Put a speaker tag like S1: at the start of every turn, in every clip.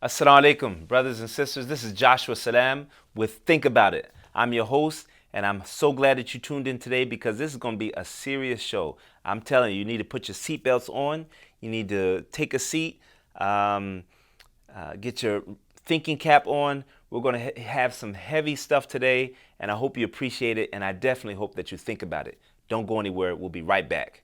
S1: Assalamu alaikum, brothers and sisters. This is Joshua Salaam with Think About It. I'm your host, and I'm so glad that you tuned in today because this is going to be a serious show. I'm telling you, you need to put your seatbelts on. You need to take a seat, get your thinking cap on. We're going to have some heavy stuff today, and I hope you appreciate it, and I definitely hope that you think about it. Don't go anywhere. We'll be right back.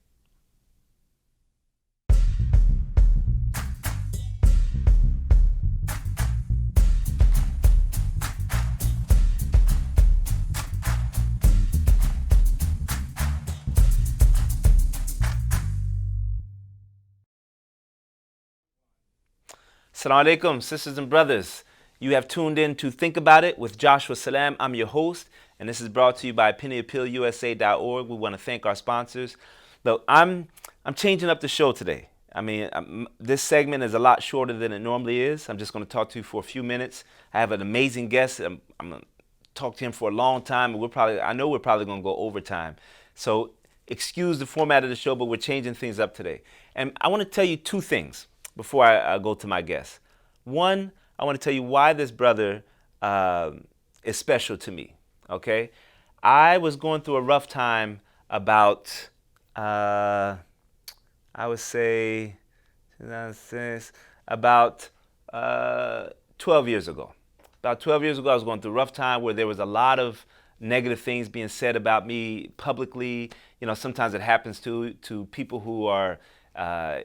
S1: Assalamu alaikum, sisters and brothers. You have tuned in to Think About It with Joshua Salaam. I'm your host, and this is brought to you by pennyappealusa.org. We want to thank our sponsors. Look, I'm changing up the show today. This segment is a lot shorter than it normally is. I'm just going to talk to you for a few minutes. I have an amazing guest. I'm going to talk to him for a long time, and I know we're probably going to go overtime. So excuse the format of the show, but we're changing things up today. And I want to tell you two things before I go to my guest. One, I want to tell you why this brother is special to me, okay? I was going through a rough time about, I would say, about 12 years ago. About 12 years ago, I was going through a rough time where there was a lot of negative things being said about me publicly. You know, sometimes it happens to people who are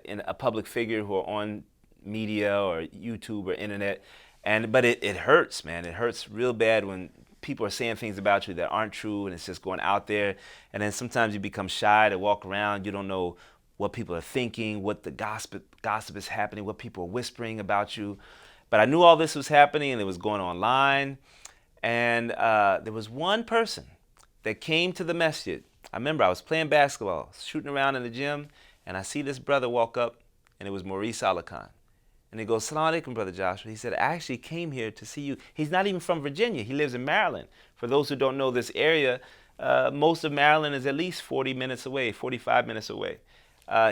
S1: in a public figure, who are on media or YouTube or internet, but it hurts, man. It hurts real bad when people are saying things about you that aren't true, and it's just going out there. And then sometimes you become shy to walk around. You don't know what people are thinking, what the gossip is happening, what people are whispering about you. But I knew all this was happening, and it was going online. And there was one person that came to the masjid. I remember I was playing basketball, shooting around in the gym, and I see this brother walk up, and it was Mauri Salakhan. And he goes, "Assalamu alaikum, Brother Joshua." He said, "I actually came here to see you." He's not even from Virginia. He lives in Maryland. For those who don't know this area, most of Maryland is at least 40 minutes away, 45 minutes away.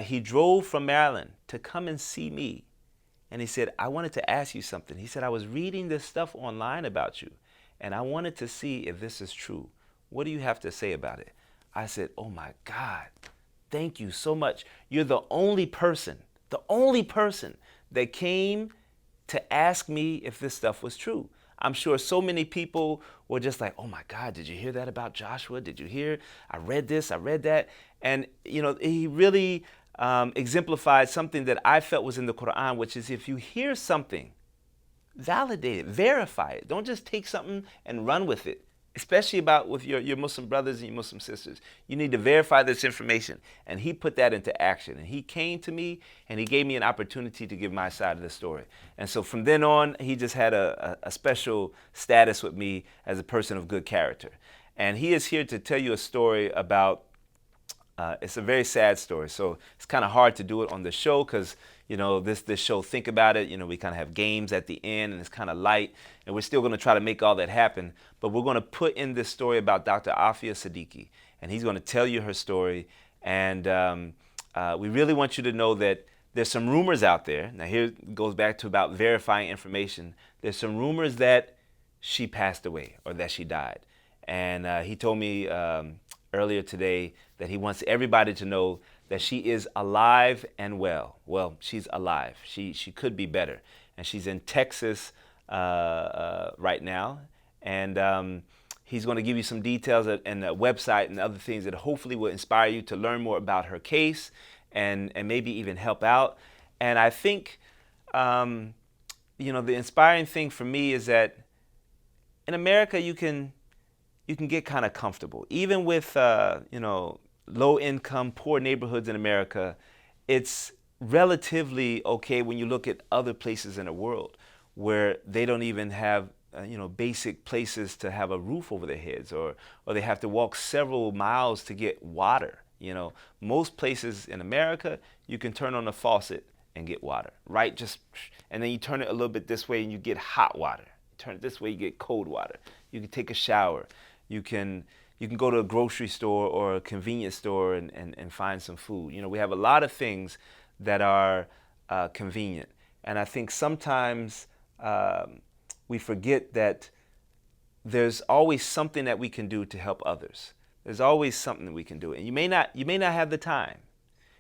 S1: He drove from Maryland to come and see me. And he said, "I wanted to ask you something." He said, "I was reading this stuff online about you, and I wanted to see if this is true. What do you have to say about it?" I said, "Oh my God, thank you so much. You're the only person that came to ask me if this stuff was true." I'm sure so many people were just like, "Oh my God, did you hear that about Joshua? Did you hear? I read this, I read that." And, you know, he really exemplified something that I felt was in the Quran, which is if you hear something, validate it, verify it. Don't just take something and run with it, especially with your Muslim brothers and your Muslim sisters. You need to verify this information. And he put that into action. And he came to me, and he gave me an opportunity to give my side of the story. And so from then on, he just had a special status with me as a person of good character. And he is here to tell you a story about, it's a very sad story. So it's kind of hard to do it on the show because, you know, this show, Think About It, you know, we kind of have games at the end, and it's kind of light, and we're still going to try to make all that happen. But we're going to put in this story about Dr. Afia Siddiqui, and he's going to tell you her story. And we really want you to know that there's some rumors out there. Now here it goes back to about verifying information. There's some rumors that she passed away or that she died. And he told me earlier today that he wants everybody to know that she is alive and well. Well, she's alive. She could be better. And she's in Texas right now. And he's going to give you some details and a website and other things that hopefully will inspire you to learn more about her case and maybe even help out. And I think, you know, the inspiring thing for me is that in America, you can get kind of comfortable. Even with, you know, low income, poor neighborhoods in America, it's relatively okay when you look at other places in the world where they don't even have, you know, basic places to have a roof over their heads, or they have to walk several miles to get water. You know, most places in America, you can turn on a faucet and get water, right? And then you turn it a little bit this way and you get hot water. You turn it this way, you get cold water. You can take a shower. You can go to a grocery store or a convenience store and find some food. You know, we have a lot of things that are convenient. And I think sometimes we forget that there's always something that we can do to help others. There's always something that we can do, and you may not have the time.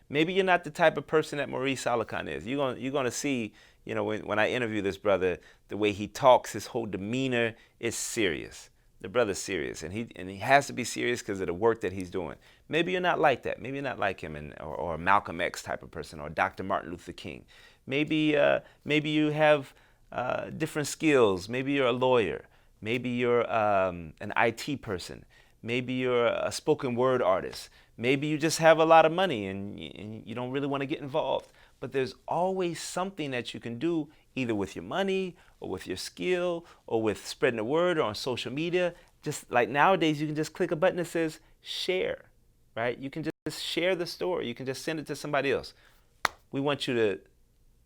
S1: Maybe you're not the type of person that Mauri Salakhan is. You're gonna see, when I interview this brother, the way he talks, his whole demeanor is serious. The brother's serious, and he has to be serious because of the work that he's doing. Maybe you're not like that. Maybe you're not like him, or Malcolm X type of person, or Dr. Martin Luther King. Maybe you have different skills. Maybe you're a lawyer. Maybe you're an IT person. Maybe you're a spoken word artist. Maybe you just have a lot of money and you don't really want to get involved. But there's always something that you can do, either with your money or with your skill or with spreading the word or on social media. Just like nowadays, you can just click a button that says share, right? You can just share the story. You can just send it to somebody else. We want you to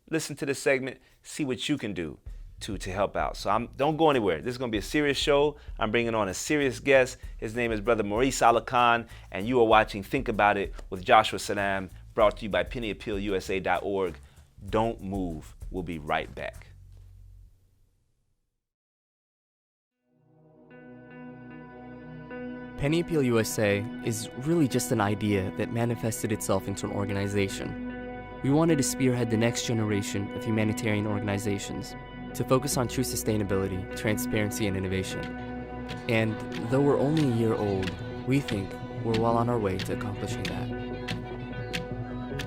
S1: listen to this segment, see what you can do to help out. So don't go anywhere. This is going to be a serious show. I'm bringing on a serious guest. His name is Brother Mauri Salakhan, and you are watching Think About It with Joshua Salaam, brought to you by pennyappealusa.org. Don't move. We'll be right back.
S2: Penny Appeal USA is really just an idea that manifested itself into an organization. We wanted to spearhead the next generation of humanitarian organizations to focus on true sustainability, transparency, and innovation. And though we're only a year old, we think we're well on our way to accomplishing that.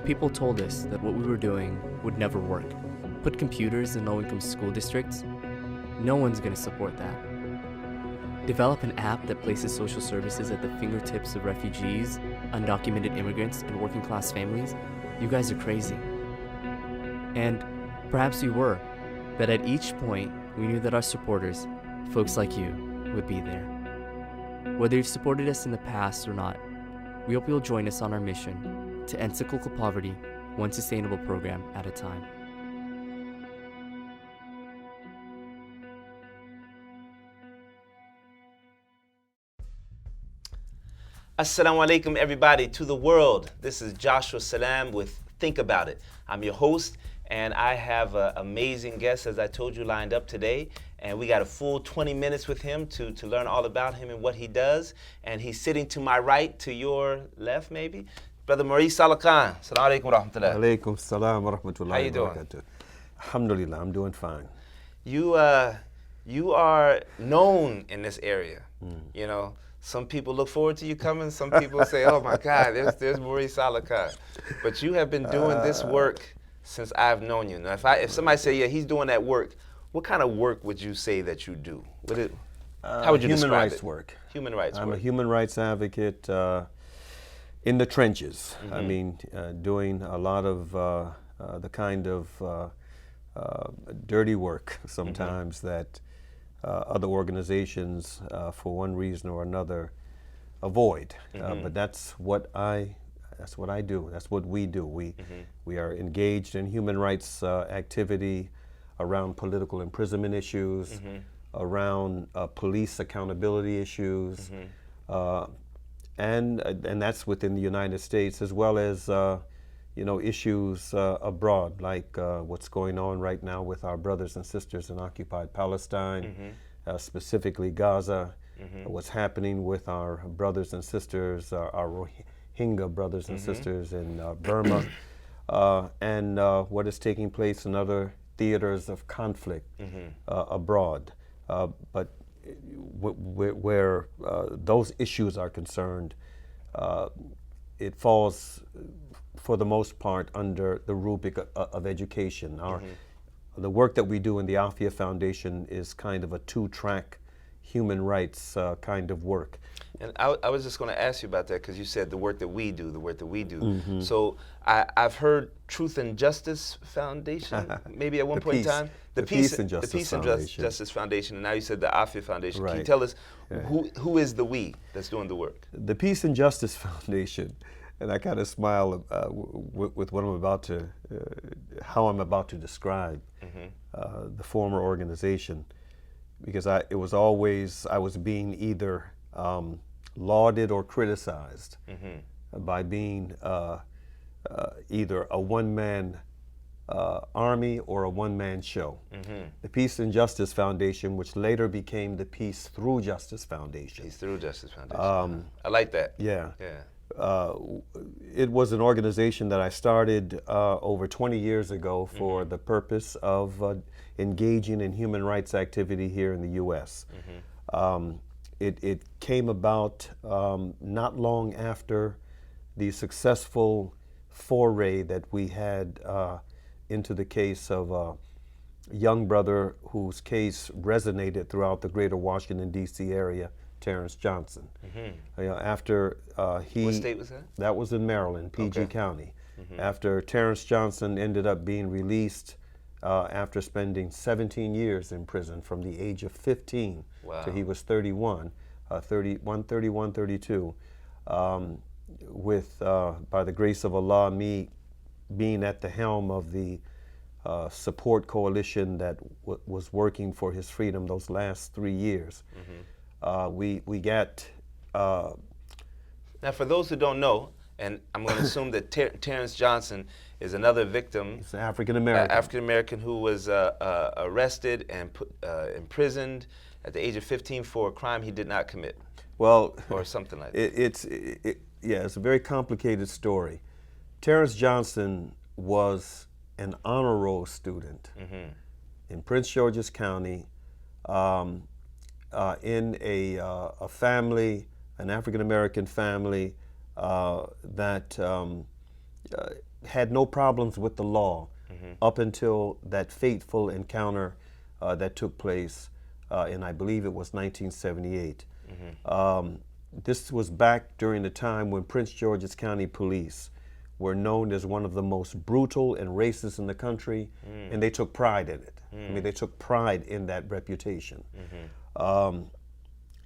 S2: People told us that what we were doing would never work. Put computers in low-income school districts? No one's going to support that. Develop an app that places social services at the fingertips of refugees, undocumented immigrants, and working-class families? You guys are crazy. And perhaps we were, but at each point, we knew that our supporters, folks like you, would be there. Whether you've supported us in the past or not, we hope you'll join us on our mission to end cyclical poverty, one sustainable program at a time.
S1: Assalamu alaikum, everybody, to the world. This is Joshua Salaam with Think About It. I'm your host, and I have an amazing guest, as I told you, lined up today. And we got a full 20 minutes with him to learn all about him and what he does. And he's sitting to my right, to your left, maybe. Brother Mauri Salakhan. Assalamu alaikum wa rahmatullah.
S3: Alaikum salam wa rahmatullahi.
S1: How you doing?
S3: Alhamdulillah, I'm doing fine.
S1: You are known in this area. You know, some people look forward to you coming. Some people say, "Oh my God, there's Mauri Salakhan." But you have been doing this work since I've known you. Now, if somebody say, "Yeah, he's doing that work," what kind of work would you say that you do? How would you describe it?
S3: Human rights work.
S1: Human rights work.
S3: I'm a human rights advocate in the trenches. I mean, doing a lot of the kind of dirty work sometimes that other organizations, for one reason or another, avoid. But that's what I do. That's what we do. We are engaged in human rights activity around political imprisonment issues, around police accountability issues, and that's within the United States, as well as issues abroad, like what's going on right now with our brothers and sisters in occupied Palestine, specifically Gaza, what's happening with our brothers and sisters, our Rohingya brothers and sisters in Burma, and what is taking place in other theaters of conflict abroad. But where those issues are concerned, it falls for the most part under the rubric of education. The work that we do in the Afia Foundation is kind of a two-track human rights kind of work.
S1: And I was just going to ask you about that, because you said the work that we do, So I've heard Truth and Justice Foundation, maybe at one point in time.
S3: The Peace and
S1: Justice Foundation, and now you said the Afia Foundation.
S3: Right.
S1: Can you tell us who is the we that's doing the work?
S3: The Peace and Justice Foundation, and I kind of smile with what I'm about to, how I'm about to describe the former organization, because I was being either lauded or criticized by being either a one-man army or a one-man show. The Peace and Justice Foundation, which later became the Peace Through Justice Foundation.
S1: Peace Through Justice Foundation. I like that.
S3: Yeah.
S1: Yeah.
S3: It was an organization that I started over 20 years ago for the purpose of engaging in human rights activity here in the U.S. It came about not long after the successful foray that we had into the case of a young brother whose case resonated throughout the greater Washington, D.C. area, Terrence Johnson. After he...
S1: What state was that?
S3: That was in Maryland, PG County. After Terrence Johnson ended up being released after spending 17 years in prison from the age of 15 till he was 31, 32, with, by the grace of Allah, me being at the helm of the support coalition that was working for his freedom those last 3 years. We got...
S1: Now, for those who don't know, and I'm going to assume that Terrence Johnson is another victim.
S3: He's African-American.
S1: African-American who was arrested and imprisoned at the age of 15 for a crime he did not commit.
S3: Well,
S1: or something like that.
S3: Yeah, it's a very complicated story. Terrence Johnson was an honor roll student in Prince George's County, in a family, an African-American family that had no problems with the law up until that fateful encounter that took place in, I believe it was 1978. This was back during the time when Prince George's County Police were known as one of the most brutal and racist in the country, and they took pride in it. I mean, they took pride in that reputation.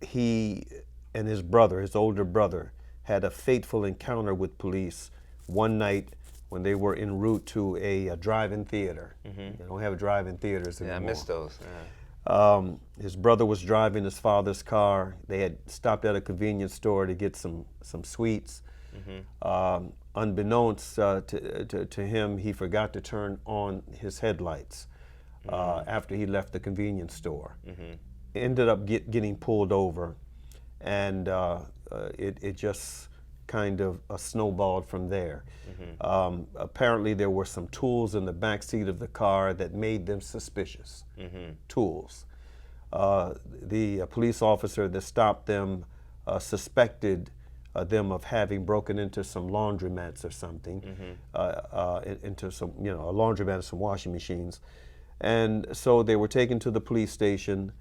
S3: He and his brother, his older brother, had a fateful encounter with police one night when they were en route to a drive-in theater. They don't have drive-in theaters anymore.
S1: Yeah, I missed those.
S3: His brother was driving his father's car. They had stopped at a convenience store to get some sweets. Unbeknownst to him, he forgot to turn on his headlights after he left the convenience store. Ended up getting pulled over, and it just kind of snowballed from there. Apparently there were some tools in the back seat of the car that made them suspicious. Tools. The police officer that stopped them suspected them of having broken into some laundromats or something, into some, a laundromat and some washing machines. And so they were taken to the police station.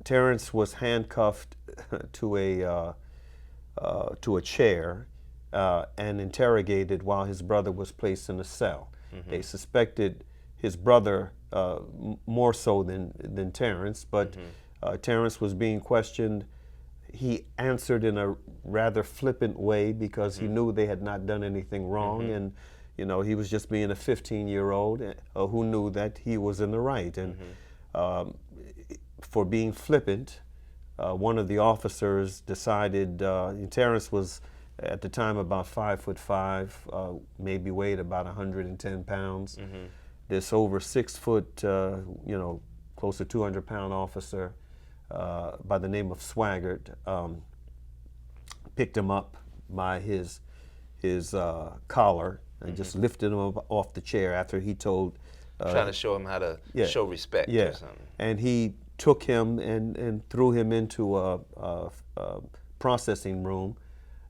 S3: Terrence was handcuffed to a chair and interrogated while his brother was placed in a cell. They suspected his brother more so than Terrence, but Terrence was being questioned. He answered in a rather flippant way because he knew they had not done anything wrong, and he was just being a 15-year-old who knew that he was in the right. And for being flippant, one of the officers decided, Terrence was at the time about 5'5", maybe weighed about 110 pounds. This over 6 foot, close to 200-pound officer by the name of Swaggart picked him up by his collar and just lifted him up off the chair after he told.
S1: Trying to show him how to show respect or something. And
S3: he took him and threw him into a processing room,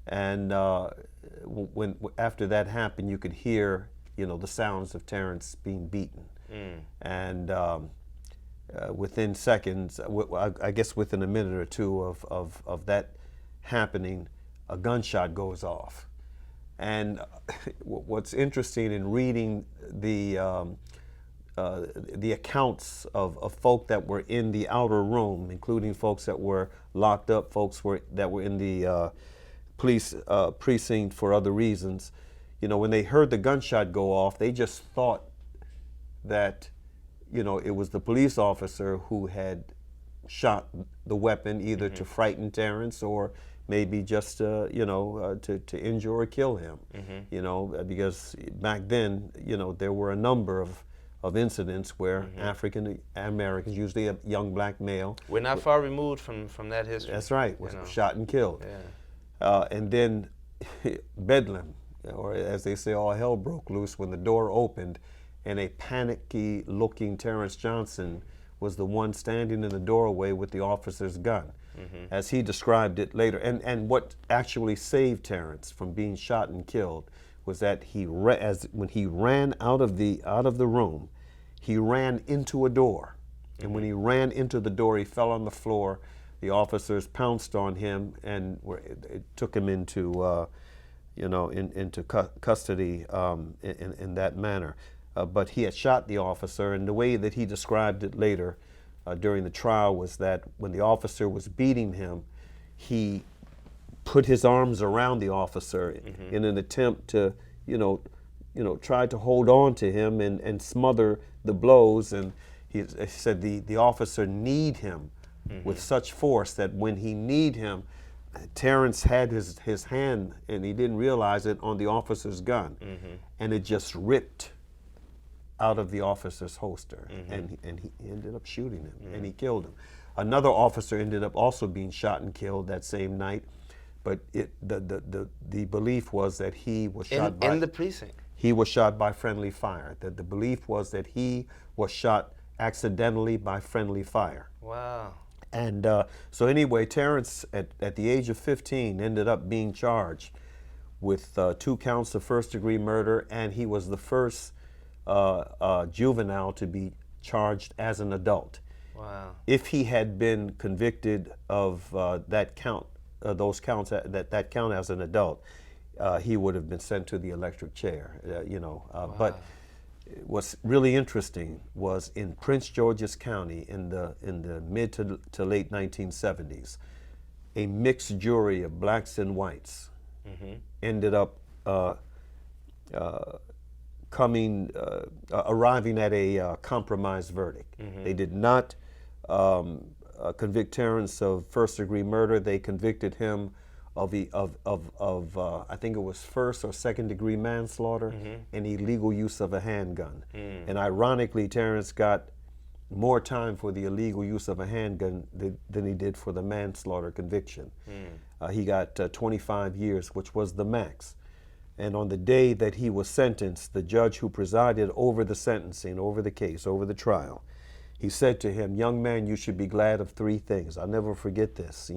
S3: and after that happened, you could hear the sounds of Terrence being beaten, and within seconds, I guess within a minute or two of that happening, a gunshot goes off. And what's interesting in reading the accounts of folk that were in the outer room, including folks that were locked up, folks that were in the police precinct for other reasons, when they heard the gunshot go off, they just thought that, it was the police officer who had shot the weapon, either to frighten Terrence or maybe just to injure or kill him. Because back then, there were a number of incidents where African Americans, usually a young black male.
S1: We're not far removed from that history.
S3: That's right, was shot and killed.
S1: Yeah.
S3: And then Bedlam, or as they say, all hell broke loose when the door opened and a panicky looking Terrence Johnson was the one standing in the doorway with the officer's gun, as he described it later. And what actually saved Terrence from being shot and killed was that when he ran out of the room, he ran into a door. And when he ran into the door, he fell on the floor. The officers pounced on him and it took him into custody in that manner. But he had shot the officer, and the way that he described it later during the trial was that when the officer was beating him, he put his arms around the officer in an attempt to, try to hold on to him and smother the blows. And he said the officer kneed him with such force that when he kneed him, Terrence had his hand, and he didn't realize it, on the officer's gun, and it just ripped out of the officer's holster, and he ended up shooting him, and he killed him. Another officer ended up also being shot and killed that same night, but the belief was that he was shot
S1: in the precinct.
S3: He was shot by friendly fire. That the belief was that he was shot accidentally by friendly fire.
S1: Wow.
S3: And so anyway, Terrence, at the age of 15, ended up being charged with 2 counts of first-degree murder, and he was the first juvenile to be charged as an adult.
S1: Wow.
S3: If he had been convicted of that count as an adult, he would have been sent to the electric chair.
S1: Wow.
S3: But what's really interesting was in Prince George's County in the mid to late 1970s, a mixed jury of blacks and whites ended up arriving at a compromise verdict. They did not convict Terrence of first-degree murder. They convicted him of I think it was first or second-degree manslaughter and illegal use of a handgun. And ironically, Terrence got more time for the illegal use of a handgun than he did for the manslaughter conviction. He got 25 years, which was the max. And on the day that he was sentenced, the judge who presided over the sentencing, over the case, over the trial, he said to him, "Young man, you should be glad of 3 things." I'll never forget this.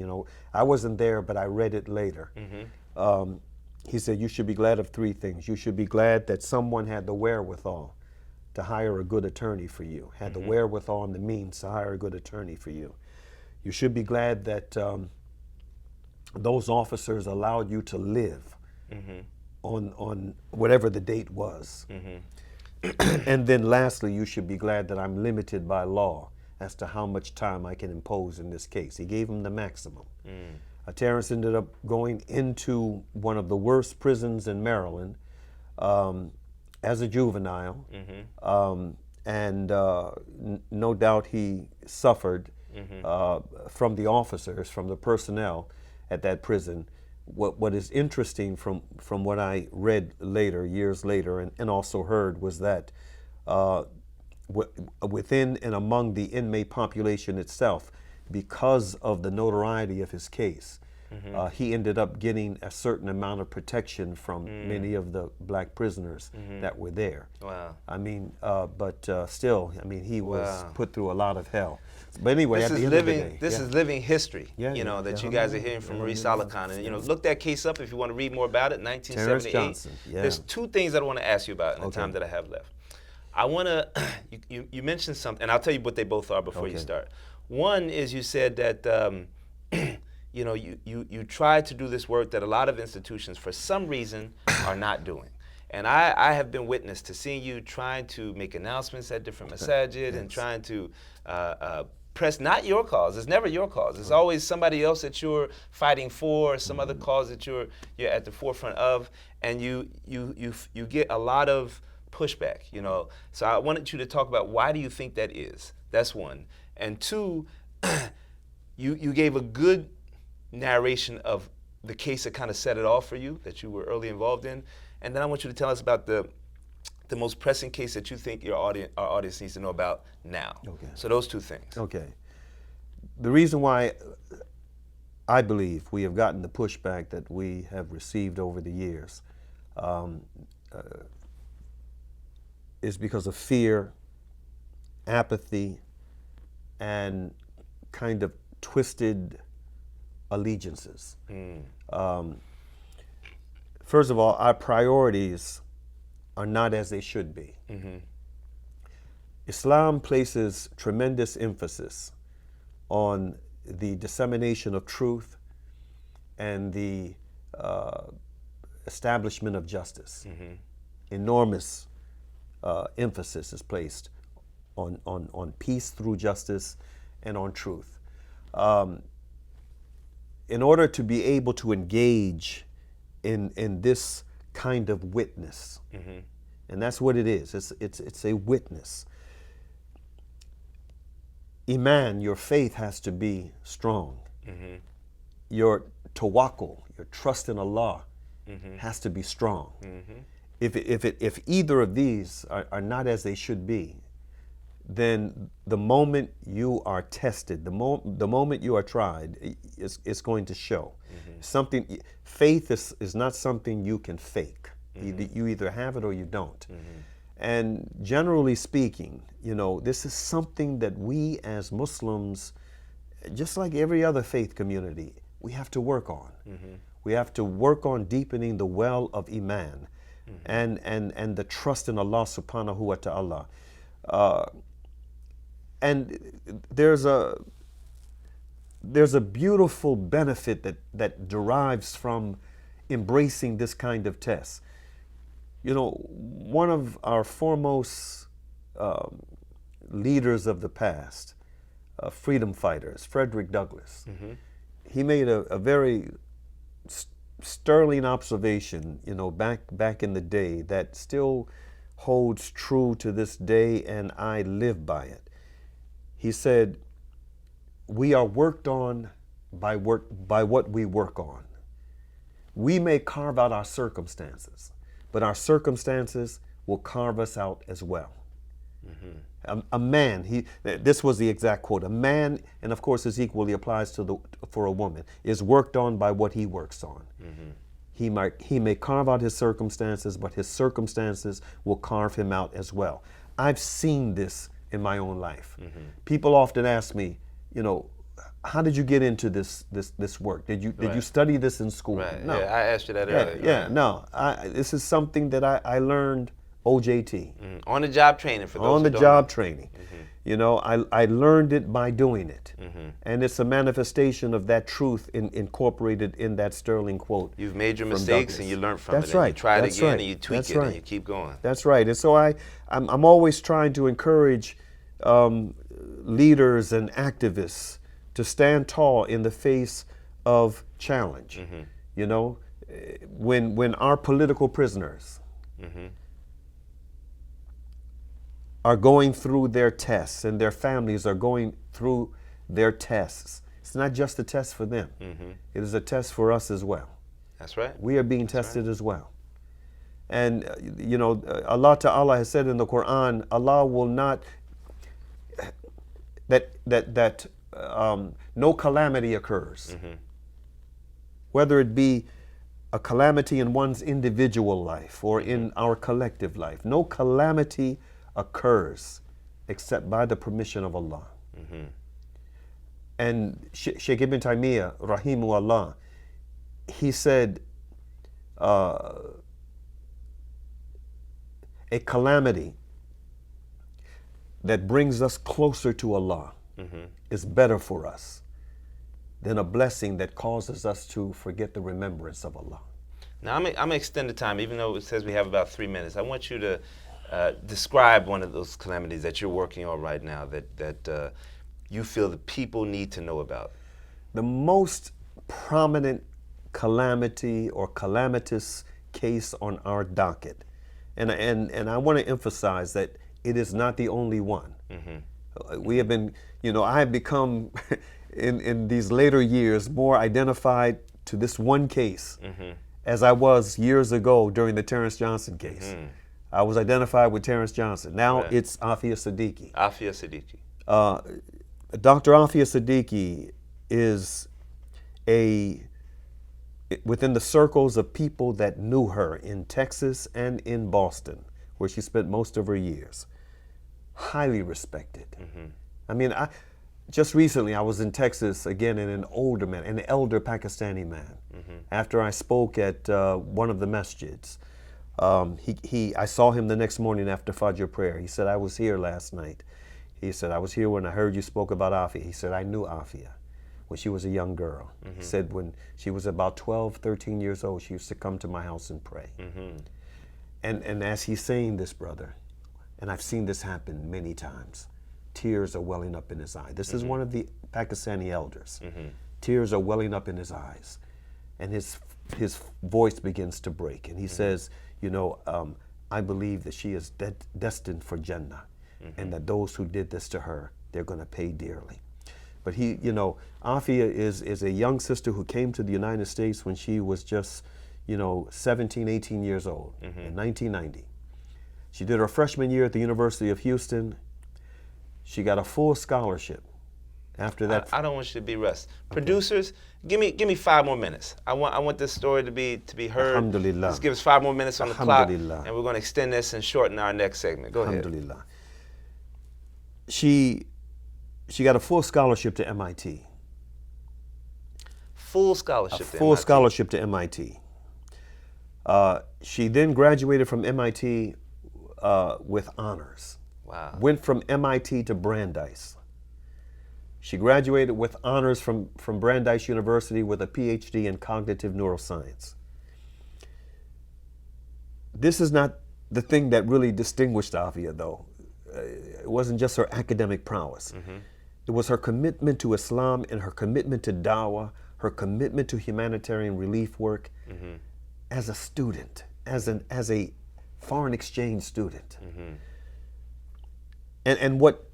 S3: I wasn't there, but I read it later. He said, "You should be glad of 3 things. You should be glad that someone had the wherewithal to hire a good attorney for you, had the wherewithal and the means to hire a good attorney for you. You should be glad that those officers allowed you to live on whatever the date was. And then lastly, you should be glad that I'm limited by law as to how much time I can impose in this case." He gave him the maximum. Terrence ended up going into one of the worst prisons in Maryland as a juvenile, and no doubt he suffered from the officers, from the personnel at that prison. What is interesting from what I read later, years later, and also heard, was that within and among the inmate population itself, because of the notoriety of his case, he ended up getting a certain amount of protection from many of the black prisoners that were there.
S1: Wow.
S3: I mean, but still, I mean, he was put through a lot of hell. But anyway,
S1: this
S3: at the
S1: is
S3: end
S1: living.
S3: of the day,
S1: this is living history.
S3: Yeah,
S1: That you guys are hearing from Mauri Salakhan, and look that case up if you want to read more about it. 1978.
S3: Terrence Johnson. Yeah.
S1: There's 2 things that I want to ask you about in the time that I have left. I want to. You mentioned something, and I'll tell you what they both are before you start. One is, you said that you try to do this work that a lot of institutions, for some reason, are not doing. And I have been witness to seeing you trying to make announcements at different masajid and trying to press not your cause. It's never your cause. It's always somebody else that you're fighting for, some other cause that you're at the forefront of, and you get a lot of pushback. So I wanted you to talk about, why do you think that is? That's one. And 2, you gave a good narration of the case that kind of set it off for you, that you were early involved in. And then I want you to tell us about the most pressing case that you think our audience needs to know about now.
S3: Okay.
S1: So those two things.
S3: Okay. The reason why I believe we have gotten the pushback that we have received over the years is because of fear, apathy, and kind of twisted allegiances. First of all, our priorities are not as they should be. Islam places tremendous emphasis on the dissemination of truth and the establishment of justice. Enormous emphasis is placed on peace through justice and on truth. In order to be able to engage in this kind of witness, and that's what it is. It's a witness. Iman, your faith, has to be strong. Your tawakkul, your trust in Allah, has to be strong. If either of these are not as they should be, then the moment you are tested, the moment you are tried, it's going to show. Faith is not something you can fake. You either have it or you don't. And generally speaking, this is something that we as Muslims, just like every other faith community, we have to work on. We have to work on deepening the well of Iman and the trust in Allah subhanahu wa ta'ala. And there's a beautiful benefit that derives from embracing this kind of test. One of our foremost leaders of the past, freedom fighters, Frederick Douglass, he made a very sterling observation, back in the day that still holds true to this day, and I live by it. He said, "We are worked on by what we work on. We may carve out our circumstances, but our circumstances will carve us out as well." A man, this was the exact quote, a man, and of course this equally applies for a woman, is worked on by what he works on. He may carve out his circumstances, but his circumstances will carve him out as well. I've seen this in my own life. People often ask me, how did you get into this work? Did you study this in school?
S1: Right.
S3: No.
S1: Yeah, I asked you that earlier.
S3: No. This is something that I learned OJT.
S1: On the job training for those
S3: On
S1: who
S3: the
S1: don't
S3: job
S1: know.
S3: training. I learned it by doing it. And it's a manifestation of that truth incorporated in that sterling quote.
S1: You've made your
S3: from
S1: mistakes
S3: Douglass.
S1: and you learn from
S3: That's
S1: it. And
S3: right.
S1: you try it
S3: That's
S1: again
S3: right.
S1: and you tweak
S3: That's
S1: it
S3: right.
S1: and you keep going.
S3: That's right. And so I'm always trying to encourage leaders and activists to stand tall in the face of challenge. When our political prisoners are going through their tests and their families are going through their tests, it's not just a test for them. It is a test for us as well.
S1: That's right.
S3: We are being tested as well. And Allah Ta'ala has said in the Quran, Allah will not, no calamity occurs. Whether it be a calamity in one's individual life or in our collective life, no calamity occurs except by the permission of Allah. And Sheikh Ibn Taymiyyah, rahimu Allah, he said, a calamity that brings us closer to Allah is better for us than a blessing that causes us to forget the remembrance of Allah.
S1: Now, I'm going to extend the time, even though it says we have about 3 minutes. I want you to describe one of those calamities that you're working on right now that you feel the people need to know about.
S3: The most prominent calamity or calamitous case on our docket, and I want to emphasize that it is not the only one. We have been, I have become in these later years more identified to this one case, as I was years ago during the Terrence Johnson case. I was identified with Terrence Johnson. Now it's Afia Siddiqui.
S1: Afia Siddiqui.
S3: Dr. Afia Siddiqui is within the circles of people that knew her in Texas and in Boston, where she spent most of her years, highly respected. I mean, just recently I was in Texas again, and an older man, an elder Pakistani man, after I spoke at one of the masjids. I saw him the next morning after Fajr prayer. He said, I was here last night. He said, I was here when I heard you spoke about Afia. He said, I knew Afia when she was a young girl. He said when she was about 12, 13 years old, she used to come to my house and pray. And as he's saying this, brother, and I've seen this happen many times, tears are welling up in his eye. This is one of the Pakistani elders. Tears are welling up in his eyes. And his voice begins to break. And he says, you know, I believe that she is destined for Jannah, and that those who did this to her, they're going to pay dearly. But he, you know, Afia is a young sister who came to the United States when she was just, you know, 17, 18 years old in 1990. She did her freshman year at the University of Houston. She got a full scholarship. After that,
S1: I don't want you to be rushed. Producers, give me 5 more minutes. I want this story to be heard.
S3: Alhamdulillah.
S1: Just give us 5 more minutes on the clock, and
S3: Alhamdulillah.
S1: we're going to extend this and shorten our next segment. Go ahead.
S3: Alhamdulillah. She got a full scholarship to MIT.
S1: Full scholarship to
S3: Full
S1: MIT.
S3: scholarship to MIT. She then graduated from MIT with honors.
S1: Wow.
S3: Went from MIT to Brandeis. She graduated with honors from Brandeis University with a PhD in cognitive neuroscience. This is not the thing that really distinguished Afia, though. It wasn't just her academic prowess. It was her commitment to Islam and her commitment to dawah, her commitment to humanitarian relief work as a student, as a foreign exchange student. And what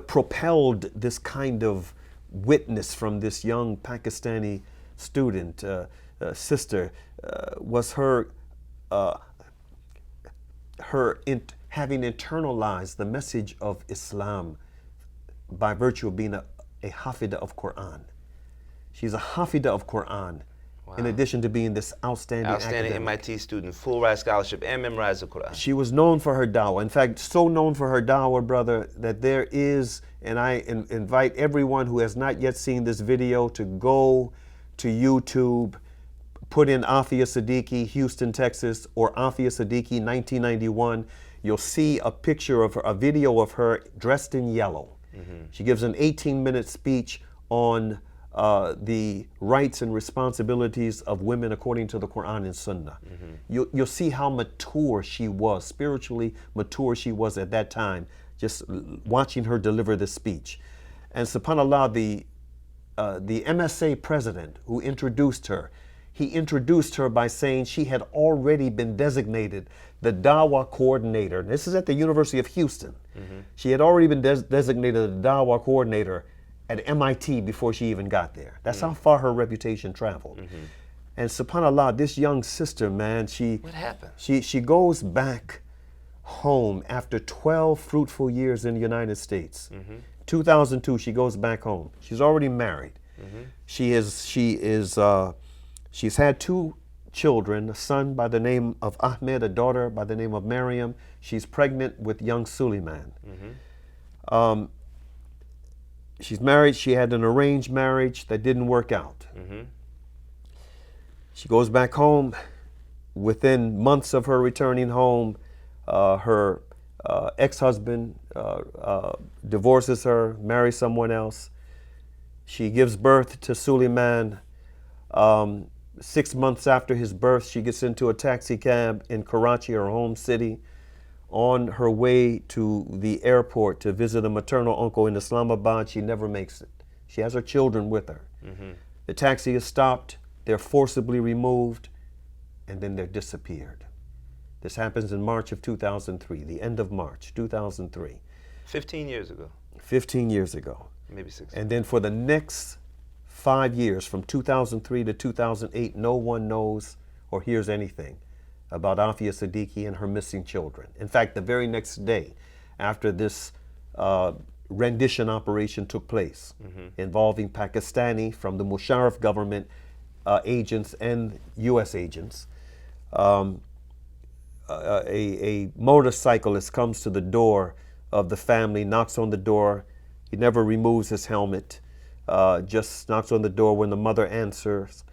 S3: propelled this kind of witness from this young Pakistani student, sister, was her having internalized the message of Islam by virtue of being a hafida of Quran. She's a hafida of Quran, in addition to being this outstanding academic.
S1: MIT student, full ride scholarship, and memorized the Quran.
S3: She was known for her dawah. In fact, so known for her dawah, brother, that there is, and I invite everyone who has not yet seen this video to go to YouTube, put in Afia Siddiqui, Houston, Texas, or Afia Siddiqui, 1991. You'll see a picture of her, a video of her dressed in yellow. She gives an 18-minute speech on the rights and responsibilities of women according to the Quran and Sunnah. You'll see how mature she was, spiritually mature she was at that time, just watching her deliver this speech. And subhanAllah, the MSA president who introduced her, he introduced her by saying she had already been designated the Dawah coordinator. This is at the University of Houston. She had already been designated the Dawah coordinator at MIT before she even got there. That's how far her reputation traveled. And subhanAllah, this young sister, man,
S1: What happened?
S3: She goes back home after 12 fruitful years in the United States. 2002, she goes back home. She's already married. She's had 2 children, a son by the name of Ahmed, a daughter by the name of Maryam. She's pregnant with young Suleiman. She's married. She had an arranged marriage that didn't work out. She goes back home. Within months of her returning home, her ex-husband divorces her, marries someone else. She gives birth to Suleiman. 6 months after his birth, she gets into a taxi cab in Karachi, her home city, on her way to the airport to visit a maternal uncle in Islamabad. She never makes it. She has her children with her. The taxi is stopped, they're forcibly removed, and then they're disappeared. This happens in March of 2003, the end of March 2003.
S1: 15 years ago.
S3: 15 years ago.
S1: Maybe 16.
S3: And then for the next 5 years, from 2003 to 2008, no one knows or hears anything about Afia Siddiqui and her missing children. In fact, the very next day after this rendition operation took place, involving Pakistani from the Musharraf government agents and U.S. agents, a motorcyclist comes to the door of the family, knocks on the door. He never removes his helmet, just knocks on the door. When the mother answers,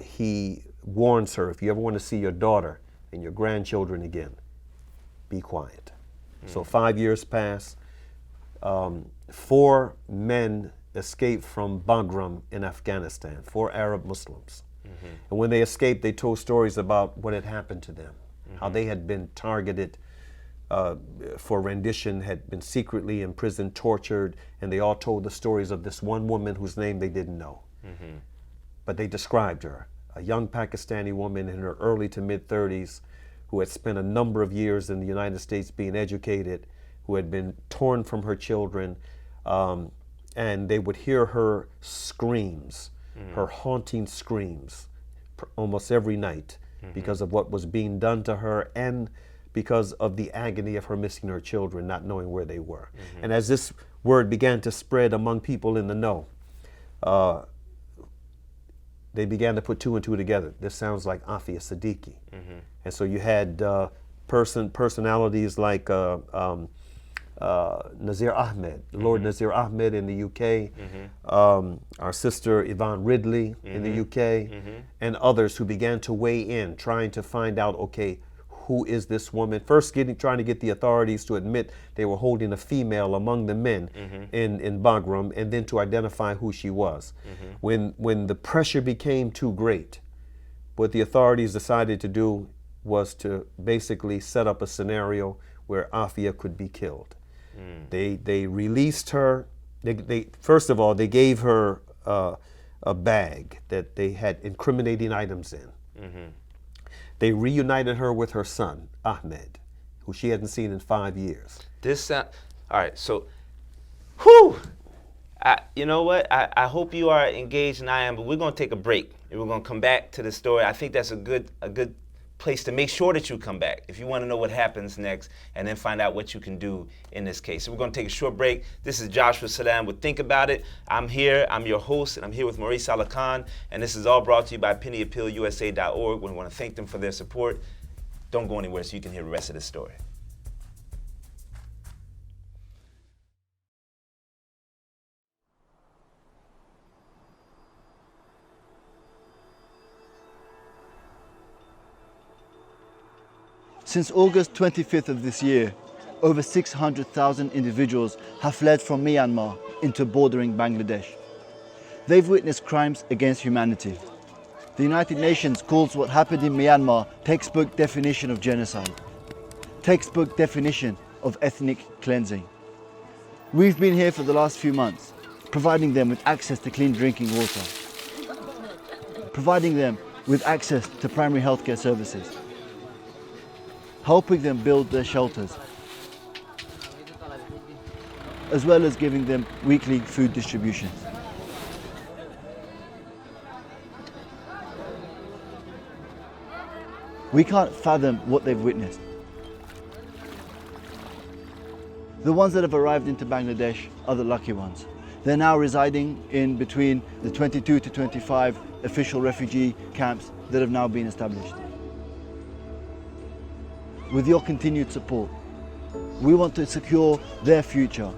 S3: he warns her, if you ever want to see your daughter and your grandchildren again, be quiet. So 5 years pass. 4 men escaped from Bagram in Afghanistan, 4 Arab Muslims. And when they escaped, they told stories about what had happened to them, how they had been targeted for rendition, had been secretly imprisoned, tortured, and they all told the stories of this one woman whose name they didn't know. But they described her, a young Pakistani woman in her early to mid-30s who had spent a number of years in the United States being educated, who had been torn from her children, and they would hear her screams, her haunting screams, almost every night because of what was being done to her and because of the agony of her missing her children, not knowing where they were. And as this word began to spread among people in the know, they began to put 2 and 2 together. This sounds like Afia Siddiqui. And so you had personalities like Nazir Ahmed, Lord Nazir Ahmed in the UK, our sister Yvonne Ridley in the UK, and others who began to weigh in, trying to find out, okay, who is this woman? First trying to get the authorities to admit they were holding a female among the men in Bagram, and then to identify who she was. When the pressure became too great, what the authorities decided to do was to basically set up a scenario where Afia could be killed. They released her. They first of all, they gave her a bag that they had incriminating items in. They reunited her with her son, Ahmed, who she hadn't seen in 5 years.
S1: All right, so, whew! You know what? I hope you are engaged, and I am, but we're going to take a break, and we're going to come back to the story. I think that's a good place to make sure that you come back if you want to know what happens next and then find out what you can do in this case. So we're going to take a short break. This is Joshua Salaam with Think About It. I'm here, I'm your host, and I'm here with Mauri Salakhan, and this is all brought to you by pennyappealusa.org. We want to thank them for their support. Don't go anywhere so you can hear the rest of the story.
S4: Since August 25th of this year, over 600,000 individuals have fled from Myanmar into bordering Bangladesh. They've witnessed crimes against humanity. The United Nations calls what happened in Myanmar textbook definition of genocide, textbook definition of ethnic cleansing. We've been here for the last few months, providing them with access to clean drinking water, providing them with access to primary healthcare services, helping them build their shelters, as well as giving them weekly food distributions. We can't fathom what they've witnessed. The ones that have arrived into Bangladesh are the lucky ones. They're now residing in between the 22 to 25 official refugee camps that have now been established. With your continued support, we want to secure their future.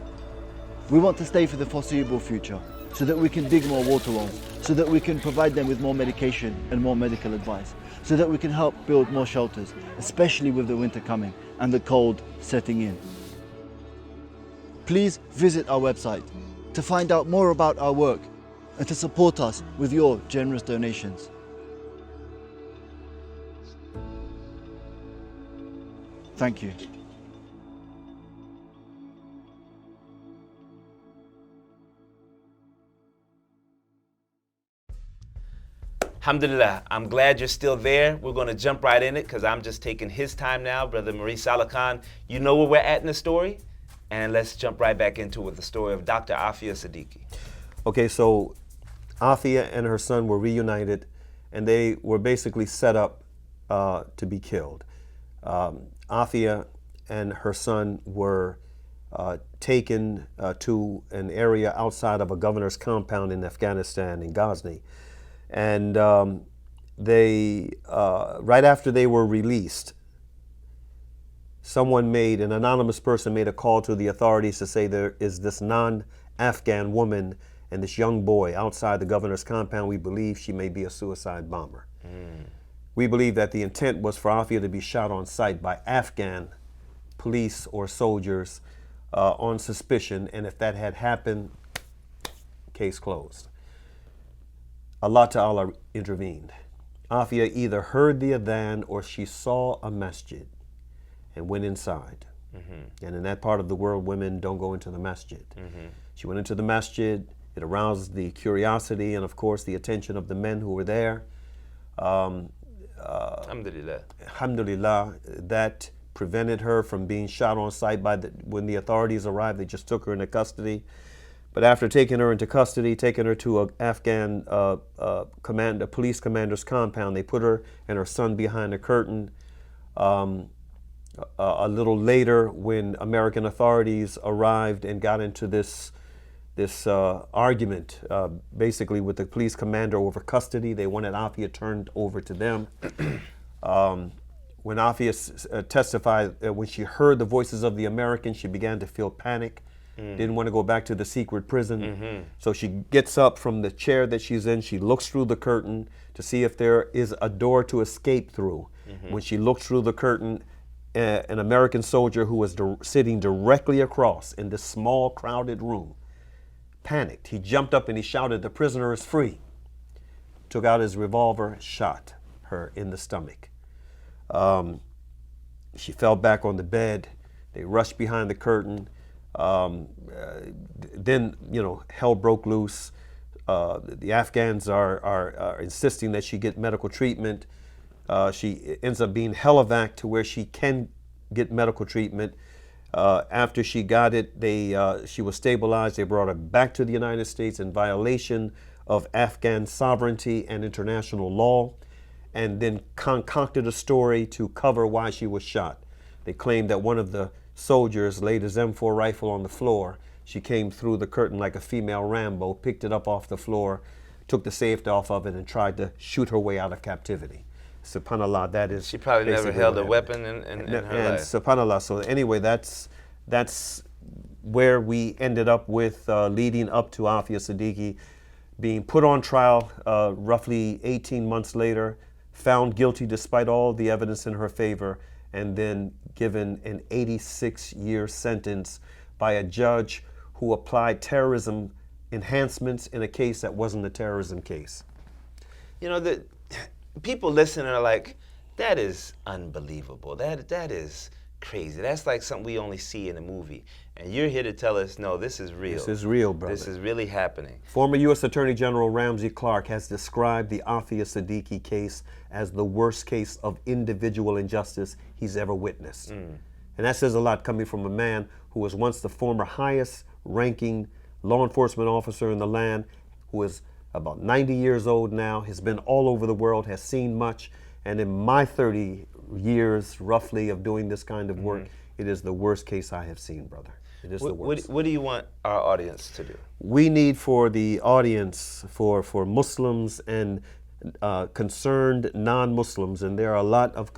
S4: We want to stay for the foreseeable future so that we can dig more water wells, so that we can provide them with more medication and more medical advice, so that we can help build more shelters, especially with the winter coming and the cold setting in. Please visit our website to find out more about our work and to support us with your generous donations. Thank you.
S1: Alhamdulillah, I'm glad you're still there. We're going to jump right in it because I'm just taking his time now. Brother Mauri Salakhan, you know where we're at in the story? And let's jump right back into it with the story of Dr. Afia Siddiqui.
S3: Okay, so Afia and her son were reunited, and they were basically set up to be killed. Afia and her son were taken to an area outside of a governor's compound in Afghanistan, in Ghazni. And they, right after they were released, an anonymous person made a call to the authorities to say there is this non-Afghan woman and this young boy outside the governor's compound. We believe she may be a suicide bomber. We believe that the intent was for Afia to be shot on sight by Afghan police or soldiers on suspicion, and if that had happened, case closed. Allah Ta'ala intervened. Afia either heard the adhan or she saw a masjid and went inside. And in that part of the world, women don't go into the masjid. She went into the masjid. It aroused the curiosity and, of course, the attention of the men who were there.
S1: Alhamdulillah.
S3: Alhamdulillah, that prevented her from being shot on sight when the authorities arrived. They just took her into custody. But after taking her into custody, taking her to an Afghan police commander's compound, they put her and her son behind a curtain. A little later, when American authorities arrived and got into this argument, basically with the police commander over custody, they wanted Afia turned over to them. When Afia testified, when she heard the voices of the Americans, she began to feel panic. Didn't want to go back to the secret prison. So she gets up from the chair that she's in. She looks through the curtain to see if there is a door to escape through. When she looked through the curtain, an American soldier who was sitting directly across in this small, crowded room panicked. He jumped up and he shouted, "The prisoner is free." Took out his revolver, shot her in the stomach. She fell back on the bed. They rushed behind the curtain. Then, hell broke loose. The Afghans are insisting that she get medical treatment. She ends up being helivac to where she can get medical treatment. After she got it, she was stabilized. They brought her back to the United States in violation of Afghan sovereignty and international law, and then concocted a story to cover why she was shot. They claimed that one of the soldiers laid his M4 rifle on the floor. She came through the curtain like a female Rambo, picked it up off the floor, took the safety off of it, and tried to shoot her way out of captivity. SubhanAllah, that is.
S1: She probably never held a weapon in her life.
S3: SubhanAllah. So anyway, that's where we ended up with, leading up to Afia Siddiqui being put on trial roughly 18 months later, found guilty despite all the evidence in her favor, and then given an 86-year sentence by a judge who applied terrorism enhancements in a case that wasn't a terrorism case.
S1: The people listening are like, that is unbelievable. That is crazy. That's like something we only see in a movie. And you're here to tell us, no, this is real.
S3: This is real, brother.
S1: This is really happening.
S3: Former U.S. Attorney General Ramsey Clark has described the Afia Siddiqui case as the worst case of individual injustice he's ever witnessed. And that says a lot, coming from a man who was once the former highest ranking law enforcement officer in the land, who is about 90 years old now, has been all over the world, has seen much, and in my 30 years roughly of doing this kind of work, it is the worst case I have seen, brother. It is the worst.
S1: What do you want our audience to do?
S3: We need for the audience, for Muslims and concerned non-Muslims, and there are a lot of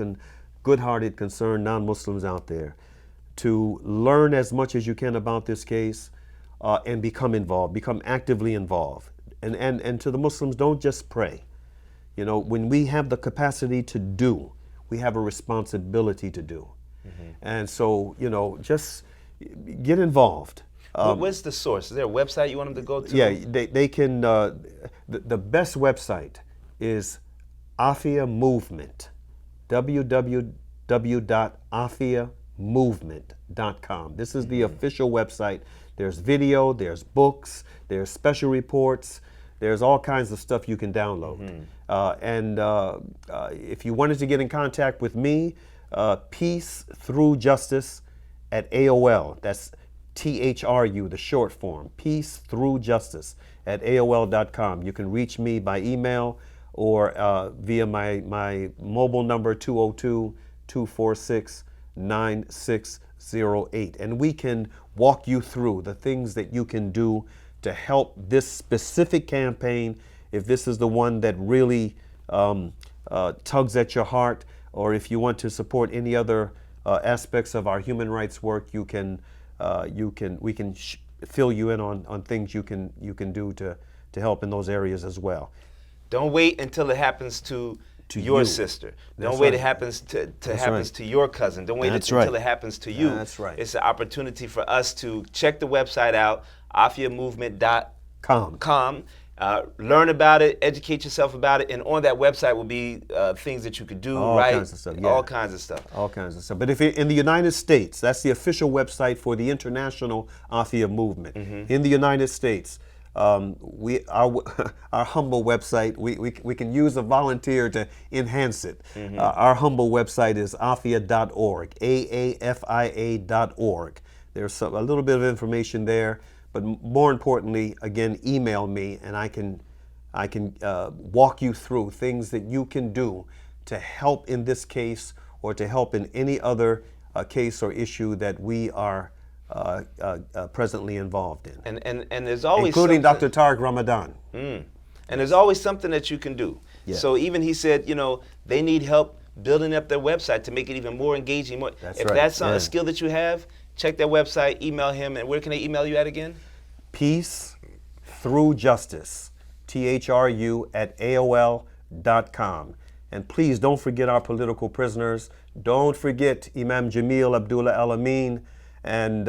S3: good-hearted, concerned non-Muslims out there, to learn as much as you can about this case and become involved, become actively involved. And to the Muslims, don't just pray. When we have the capacity to do, we have a responsibility to do. And so, just get involved.
S1: Where's the source? Is there a website you want them to go to?
S3: Yeah, they can, the best website is Afia Movement, www.afiamovement.com. This is the official website. There's video, there's books, there's special reports, there's all kinds of stuff you can download. If you wanted to get in contact with me, peace through justice at AOL. That's THRU, the short form, Peace Through Justice, at AOL.com. You can reach me by email or via my mobile number, 202-246-9608. And we can walk you through the things that you can do to help this specific campaign. If this is the one that really tugs at your heart, or if you want to support any other aspects of our human rights work, we can fill you in on things you can do to help in those areas as well.
S1: Don't wait until it happens to your sister. Don't wait it happens to your cousin. Don't wait until it happens to you.
S3: That's right.
S1: It's an opportunity for us to check the website out, afiamovement.com. Learn about it, educate yourself about it, and on that website will be things that you could do,
S3: all kinds of stuff, yeah.
S1: All kinds of stuff.
S3: All kinds of stuff. But if you're in the United States, that's the official website for the International Afia Movement. In the United States, our humble website, we can use a volunteer to enhance it. Our humble website is afia.org, AAFIA.org. There's a little bit of information there. But more importantly, again, email me, and I can walk you through things that you can do to help in this case or to help in any other case or issue that we are presently involved in.
S1: And there's always
S3: including Dr. Tariq Ramadan.
S1: And there's always something that you can do.
S3: Yeah.
S1: So even he said, they need help building up their website to make it even more engaging.
S3: That's
S1: if
S3: right.
S1: that's a skill that you have, check their website, email him, and where can they email you at again?
S3: Peace Through Justice, THRU, at AOL.com. And please don't forget our political prisoners. Don't forget Imam Jamil Abdullah Al-Amin and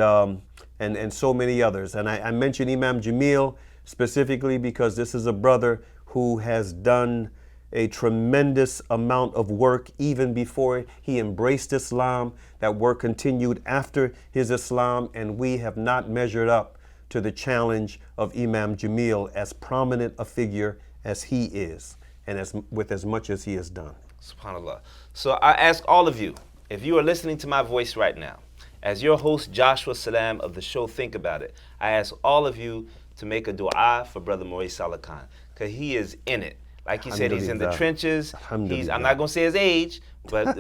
S3: so many others. And I mention Imam Jamil specifically because this is a brother who has done a tremendous amount of work even before he embraced Islam. That work continued after his Islam, and we have not measured up to the challenge of Imam Jamil, as prominent a figure as he is, and with as much as he has done.
S1: SubhanAllah. So I ask all of you, if you are listening to my voice right now, as your host Joshua Salaam of the show Think About It, I ask all of you to make a dua for Brother Mauri Salakhan, because he is in it. Like you said, he's in the trenches. I'm not going to say his age, but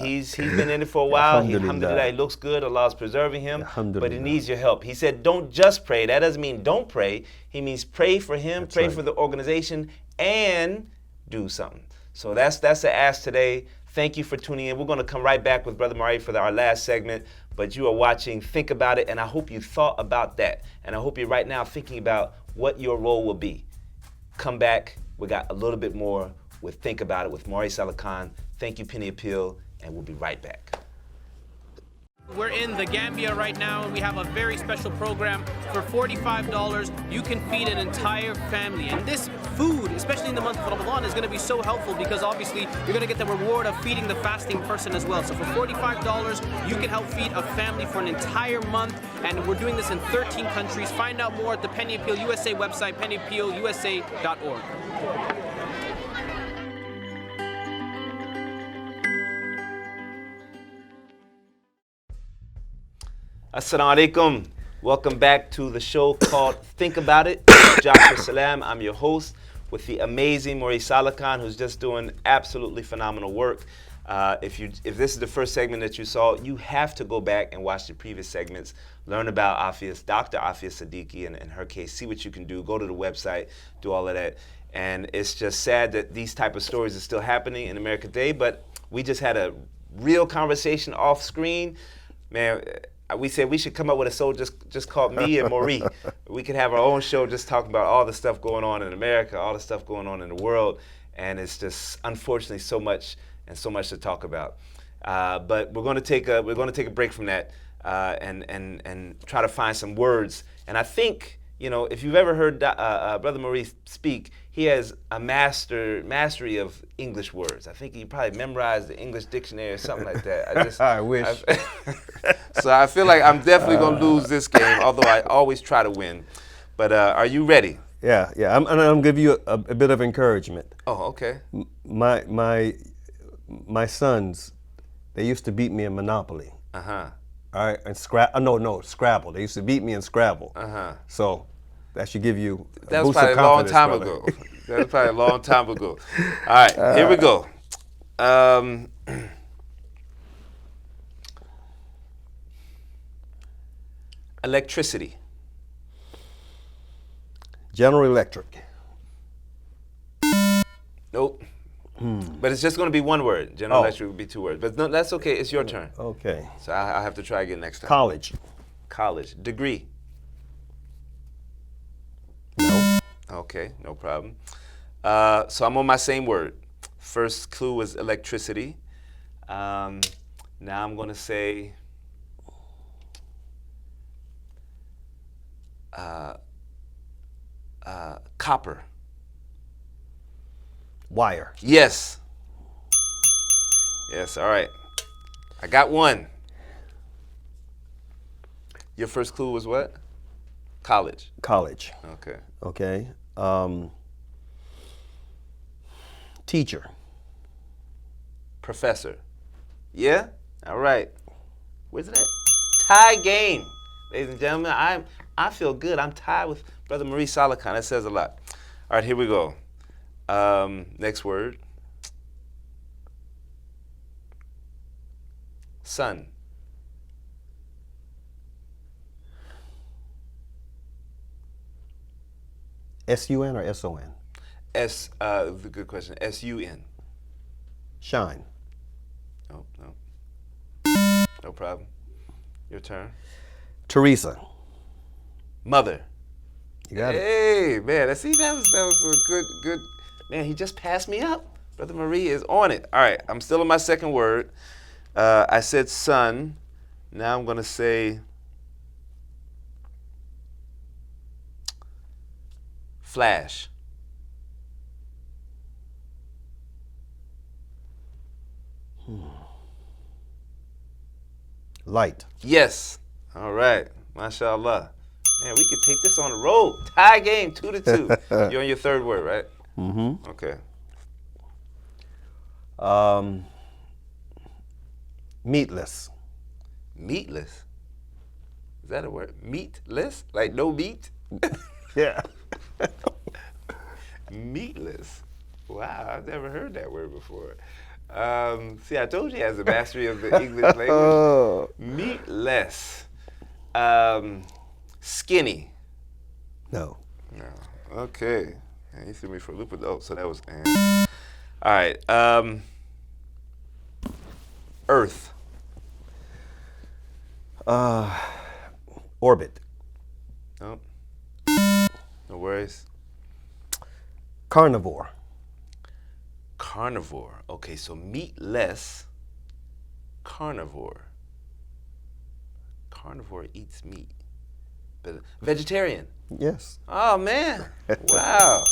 S1: he's been in it for a while. Alhamdulillah, he looks good. Allah's preserving him, but he needs your help. He said, don't just pray. That doesn't mean don't pray. He means pray for him, pray for the organization, and do something. So that's the ask today. Thank you for tuning in. We're going to come right back with Brother Mauri for our last segment, but you are watching Think About It, and I hope you thought about that, and I hope you're right now thinking about what your role will be. Come back. We got a little bit more with Think About It with Mauri Salakhan. Thank you, Penny Appeal, and we'll be right back.
S5: We're in the Gambia right now, and we have a very special program. For $45, you can feed an entire family. And this food, especially in the month of Ramadan, is going to be so helpful because obviously you're going to get the reward of feeding the fasting person as well. So for $45, you can help feed a family for an entire month. And we're doing this in 13 countries. Find out more at the Penny Appeal USA website, pennyappealusa.org.
S1: Assalamu alaikum. Welcome back to the show called Think About It. Joshua Salaam. I'm your host with the amazing Mauri Salakhan, who's just doing absolutely phenomenal work. If this is the first segment that you saw, you have to go back and watch the previous segments. Learn about Dr. Afia Siddiqui and her case. See what you can do. Go to the website. Do all of that. And it's just sad that these type of stories are still happening in America today. But we just had a real conversation off screen, man. We said we should come up with a show just called Me and Mauri. We could have our own show just talking about all the stuff going on in America, all the stuff going on in the world, and it's just unfortunately so much to talk about. But we're going to take a break from that and try to find some words. And I think, if you've ever heard Brother Mauri speak, he has a mastery of English words. I think he probably memorized the English dictionary or something like that.
S3: I wish.
S1: So I feel like I'm definitely going to lose this game, although I always try to win. But are you ready?
S3: Yeah. I'm going to give you a bit of encouragement.
S1: Oh, okay.
S3: My sons, they used to beat me in Monopoly.
S1: Uh-huh.
S3: All right, and Scrabble. They used to beat me in Scrabble. So that should give you a
S1: That was
S3: boost of
S1: probably a long
S3: confidence,
S1: time
S3: brother.
S1: ago. That was probably a long time ago. All right, here we go. Electricity.
S3: General Electric.
S1: Nope. But it's just going to be one word. General Electric would be 2 words. But no, that's okay. It's your turn.
S3: Okay.
S1: So I'll have to try again next time.
S3: College.
S1: College. Degree.
S3: No.
S1: Okay, no problem. So I'm on my same word. First clue was electricity. Now I'm going to say copper.
S3: Wire.
S1: Yes. Yes, all right. I got one. Your first clue was what? College.
S3: College.
S1: Okay.
S3: Okay. Teacher.
S1: Professor. Yeah? All right. Where's it at? Tie game. Ladies and gentlemen, I feel good. I'm tied with Brother Mauri Salakhan. That says a lot. All right, here we go. Next word. Sun.
S3: S-U-N or S-O-N?
S1: Good question. S-U-N.
S3: Shine.
S1: No, no. No problem. Your turn.
S3: Teresa.
S1: Mother.
S3: You got it.
S1: Hey, man, that was a good, man, he just passed me up. Brother Marie is on it. All right, I'm still on my second word. I said sun. Now I'm going to say flash.
S3: Light.
S1: Yes. All right. MashaAllah. Man, we could take this on the road. Tie game, 2-2. You're on your third word, right?
S3: Mm-hmm.
S1: Okay.
S3: Meatless.
S1: Meatless? Is that a word? Meatless? Like no meat?
S3: Yeah.
S1: Meatless. Wow, I've never heard that word before. See, I told you he has a mastery of the English language. Meatless. Skinny.
S3: No.
S1: No. Okay. Man, you threw me for a loop with those, so that was. All right. Earth.
S3: Orbit.
S1: Nope. No worries.
S3: Carnivore.
S1: Carnivore. Okay, so meatless. Carnivore. Carnivore eats meat. But vegetarian.
S3: Yes.
S1: Oh man. Wow.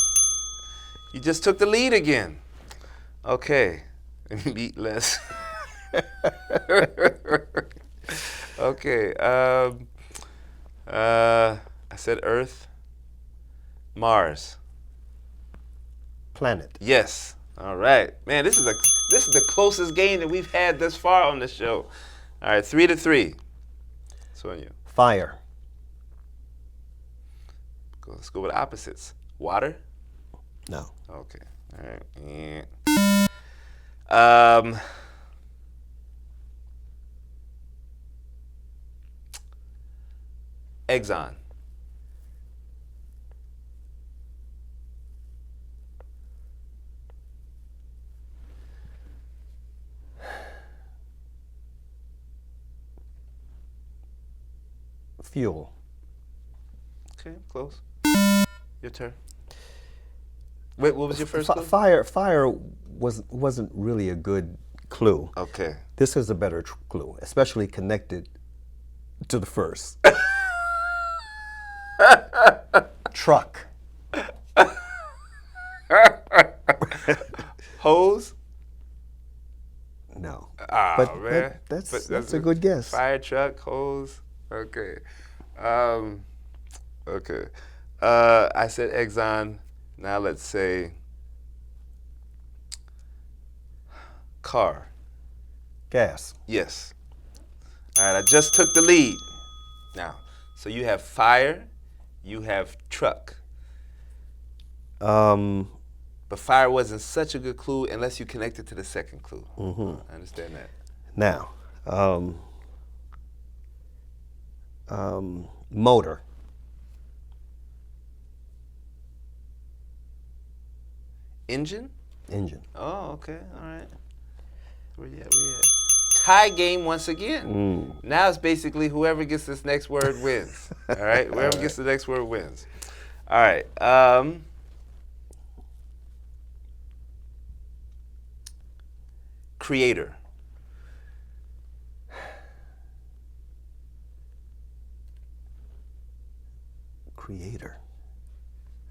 S1: You just took the lead again. Okay. Meatless. Okay. I said Earth. Mars.
S3: Planet.
S1: Yes. All right. Man, this is the closest game that we've had thus far on the show. All right, 3-3. It's on you.
S3: Fire.
S1: Let's go with opposites. Water?
S3: No.
S1: Okay. All right. Yeah. Exxon.
S3: Fuel.
S1: Okay, close. Your turn. Wait, what was your first clue?
S3: Fire wasn't really a good clue.
S1: Okay.
S3: This is a better clue, especially connected to the first. Truck.
S1: Hose?
S3: No.
S1: Ah,
S3: but
S1: man.
S3: That's a good guess.
S1: Fire truck, hose. Okay. Okay. I said Exxon. Now let's say car.
S3: Gas.
S1: Yes. All right, I just took the lead. Now, so you have fire, you have truck. But fire wasn't such a good clue unless you connected to the second clue. I understand that.
S3: Now, motor.
S1: Engine?
S3: Engine.
S1: Oh, okay, all right. Where you at? Tie game once again. Now it's basically whoever gets this next word wins. All right, whoever gets the next word wins. All right. Creator.
S3: Creator.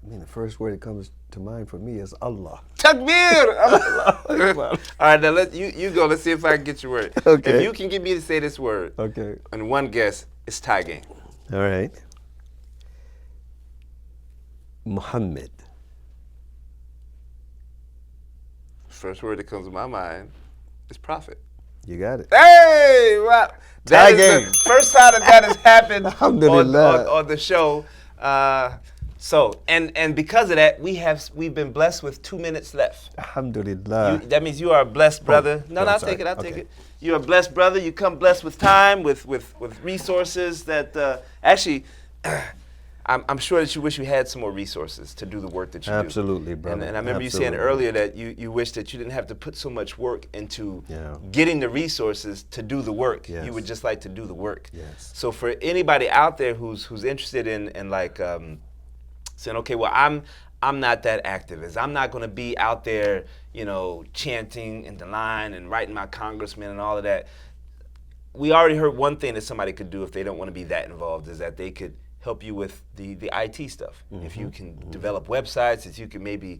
S3: I mean, the first word that comes to mind for me is Allah.
S1: Takbir! All right, now you go. Let's see if I can get your word.
S3: Okay.
S1: If you can get me to say this word,
S3: Okay.
S1: and one guess, it's tie game.
S3: All right. Muhammad.
S1: First word that comes to my mind is prophet.
S3: You got it.
S1: Hey, wow. That
S3: Tie
S1: is
S3: game.
S1: the first time that has happened
S3: Alhamdulillah.
S1: on the show. So because of that, we've been blessed with 2 minutes left.
S3: Alhamdulillah.
S1: That means you are a blessed brother. No, I'll
S3: sorry.
S1: take it. I'll take
S3: Okay.
S1: it. You're a blessed brother. You come blessed with time, with resources that actually, I'm sure that you wish you had some more resources to do the work that you do.
S3: Absolutely, brother.
S1: And I remember you saying
S3: Absolutely.
S1: earlier that you wish that you didn't have to put so much work into
S3: Yeah.
S1: getting the resources to do the work.
S3: Yes.
S1: You would just like to do the work.
S3: Yes.
S1: So for anybody out there who's interested in like saying, okay, well, I'm not that activist. I'm not going to be out there, chanting in the line and writing my congressman and all of that. We already heard one thing that somebody could do if they don't want to be that involved is that they could help you with the IT stuff. If you can develop websites, if you can maybe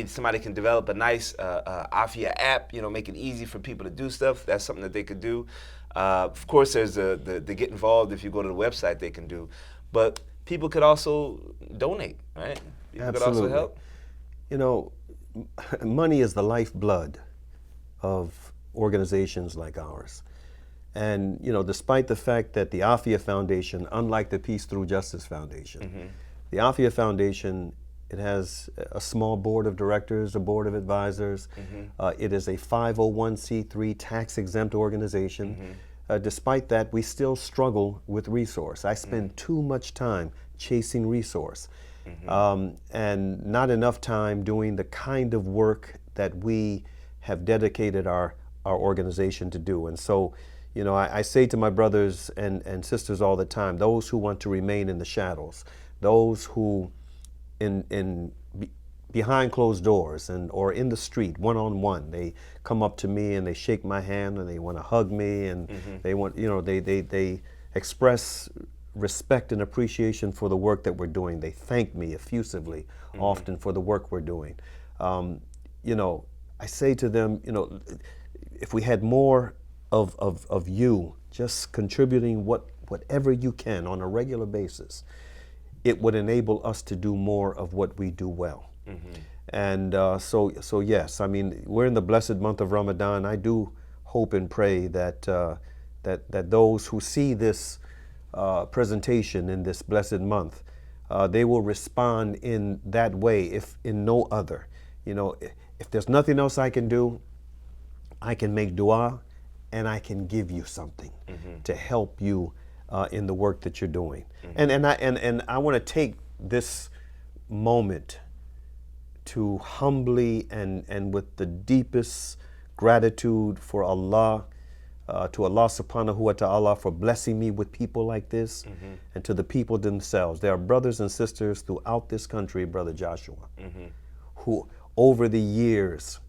S1: somebody can develop a nice Afia app, make it easy for people to do stuff. That's something that they could do. Of course, there's the get involved. If you go to the website, they can do. But people could also donate, right? People
S3: Absolutely.
S1: could also help.
S3: Money is the lifeblood of organizations like ours. And, despite the fact that the Afia Foundation, unlike the Peace Through Justice Foundation, the Afia Foundation, it has a small board of directors, a board of advisors. It is a 501c3 tax-exempt organization. Despite that, we still struggle with resource. I spend too much time chasing resource and not enough time doing the kind of work that we have dedicated our organization to do. And so, I say to my brothers and sisters all the time, those who want to remain in the shadows, those who behind closed doors or in the street, one-on-one, they come up to me and they shake my hand and they want to hug me and they want, they express respect and appreciation for the work that we're doing. They thank me effusively often for the work we're doing. I say to them, if we had more of you just contributing whatever you can on a regular basis, it would enable us to do more of what we do well. And so yes, I mean, we're in the blessed month of Ramadan. I do hope and pray that that those who see this presentation in this blessed month, they will respond in that way, if in no other. If there's nothing else I can do, I can make dua and I can give you something to help you in the work that you're doing. And I want to take this moment to humbly and with the deepest gratitude for Allah, to Allah subhanahu wa ta'ala for blessing me with people like this, and to the people themselves. There are brothers and sisters throughout this country, Brother Joshua, who over the years,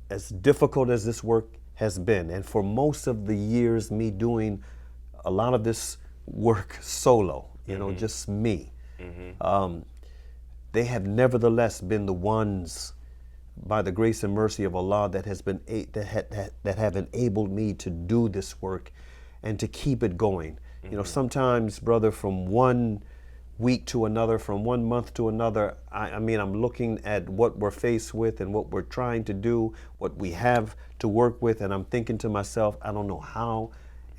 S3: as difficult as this work has been, and for most of the years me doing a lot of this work solo, just me, they have nevertheless been the ones, by the grace and mercy of Allah, that have enabled me to do this work and to keep it going. Sometimes, brother, from one week to another, from 1 month to another, I'm looking at what we're faced with and what we're trying to do, what we have to work with, and I'm thinking to myself, I don't know how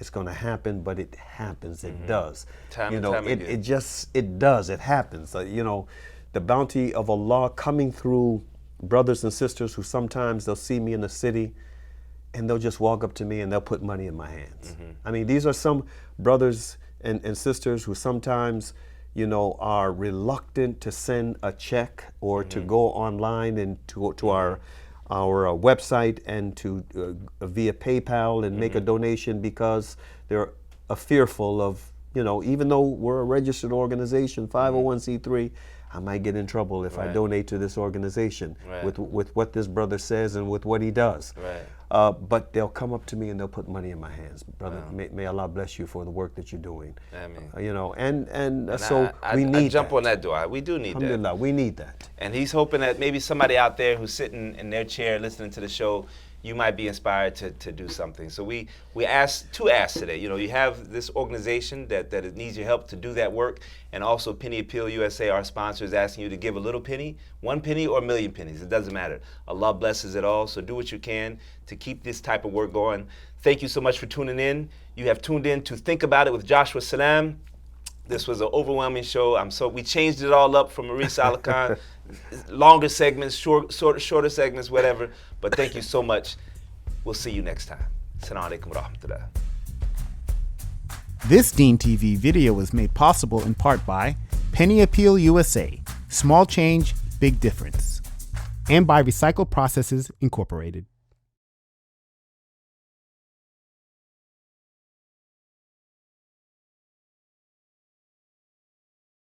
S3: it's going to happen, but it happens. It does.
S1: Time
S3: you
S1: and
S3: know,
S1: time again.
S3: it does. It happens. You know, the bounty of Allah coming through brothers and sisters who sometimes they'll see me in the city and they'll just walk up to me and they'll put money in my hands. I mean, these are some brothers and sisters who sometimes, you know, are reluctant to send a check or to go online and to our website and to via PayPal and make a donation because they're fearful of, you know, even though we're a registered organization, 501c3, I might get in trouble if I donate to this organization with what this brother says and with what he does. But they'll come up to me and they'll put money in my hands. Brother, may Allah bless you for the work that you're doing. You know, and so we need
S1: I jump on that dua. We do need that.
S3: Alhamdulillah, we need that.
S1: And he's hoping that maybe somebody out there who's sitting in their chair listening to the show, you might be inspired to do something. So we asked two asks today. You know, you have this organization that it needs your help to do that work, and also Penny Appeal USA, our sponsor, is asking you to give a little penny, 1 penny or a million pennies. It doesn't matter. Allah blesses it all, so do what you can to keep this type of work going. Thank you so much for tuning in. You have tuned in to Think About It with Joshua Salaam. This was an overwhelming show. We changed it all up from Mauri Salakhan. Longer segments, shorter segments, whatever. But thank you so much. We'll see you next time. Assalamu alaikum wa rahmatullah.
S6: This Deen TV video was made possible in part by Penny Appeal USA, Small Change, Big Difference, and by Recycle Processes Incorporated.